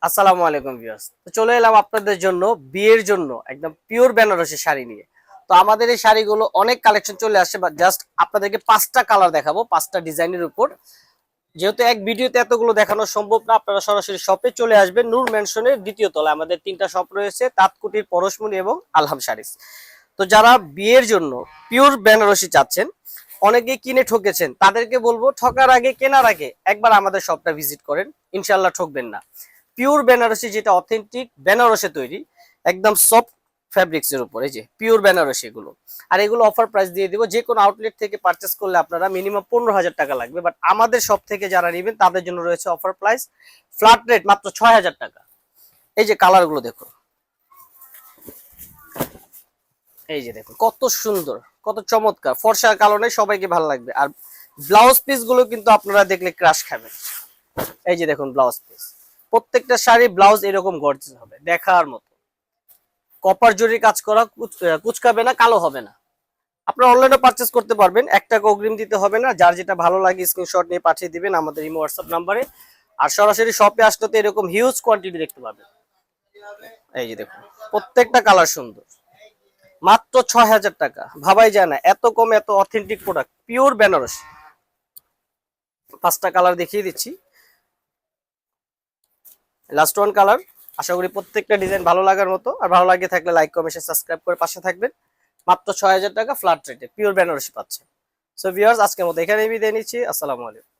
আসসালামু আলাইকুম ভিউয়ার্স। তো চলে এলাম আপনাদের জন্য বিয়ের জন্য একদম পিওর বেনারসি শাড়ি নিয়ে। তো আমাদের এই শাড়িগুলো অনেক কালেকশন চলে আসছে, বাট জাস্ট আপনাদেরকে 5টা কালার দেখাবো, 5টা ডিজাইনের উপর। যেহেতু এক ভিডিওতে এতগুলো দেখানো সম্ভব না, আপনারা সরাসরি শপে চলে আসবেন। নূর মেনশনের 2য় তলায় আমাদের 3টা শপ রয়েছে, তাঁতকুটির, পরশমণি এবং আলহাম শাড়িজ। তো যারা বিয়ের জন্য পিওর বেনারসি চাচ্ছেন, অনেকেই কিনে ঠকেছেন, তাদেরকে বলবো ঠকার আগে, কেনার আগে একবার আমাদের শপটা ভিজিট করেন, ইনশাল্লাহ ঠকবেন না। পিওর বেনারসি, যেটা অথেন্টিক বেনারসে তৈরি, একদম সফট ফ্যাব্রিক্স এর উপর, এই যে পিওর বেনারসি এগুলো। আর এগুলো অফার প্রাইস দিয়ে দিব। যে কোনো আউটলেট থেকে পারচেস করলে আপনারা মিনিমাম 15,000 টাকা লাগবে, বাট আমাদের শপ থেকে যারা নেবেন তাদের জন্য রয়েছে অফার প্রাইস, ফ্ল্যাট রেট মাত্র 6,000 টাকা। এই যে কালার গুলো দেখুন, এই যে দেখুন কত সুন্দর, কত চমৎকার, ফর্সার কারণে সবাইকে ভালো লাগবে। আর ব্লাউজ পিস গুলো কিন্তু আপনারা দেখলে ক্রাশ খাবেন। এই যে দেখুন ব্লাউজ পিস, প্রত্যেকটা শাড়ি ব্লাউজ এরকম গর্জিয়াস হবে, দেখার মতো। কপার জরি কাজ করা, কুচকাবে না, কালো হবে না। আপনারা অনলাইনে পারচেস করতে পারবেন, 1 টাকা অগ্রিম দিতে হবে না। যার যেটা ভালো লাগে স্ক্রিনশট নিয়ে পাঠিয়ে দিবেন আমাদের ইমো হোয়াটসঅ্যাপ নাম্বারে। আর সরাসরি শপে আসলে তো এরকম হিউজ কোয়ান্টিটি দেখতে পাবেন। এই যে দেখুন প্রত্যেকটা কালার সুন্দর, মাত্র 6,000 টাকা। ভাবাই যায় না এত কম, এত অথেন্টিক প্রোডাক্ট, পিওর বেনারস। 5টা কালার দেখিয়ে দিচ্ছি, লাস্ট ওয়ান কালার। আশা করি প্রত্যেকটা ডিজাইন ভালো লাগার মতো। আর ভালো লাগে থাকলে লাইক, কমেন্ট, সাবস্ক্রাইব করে পাশে থাকবেন। মাত্র 6,000 টাকা ফ্ল্যাট রেটে পিওর বেনারসি পাচ্ছে। সো ভিউয়ার্স, আজকের মতো এখানেই বিদায় নিচ্ছি। আসসালামু আলাইকুম।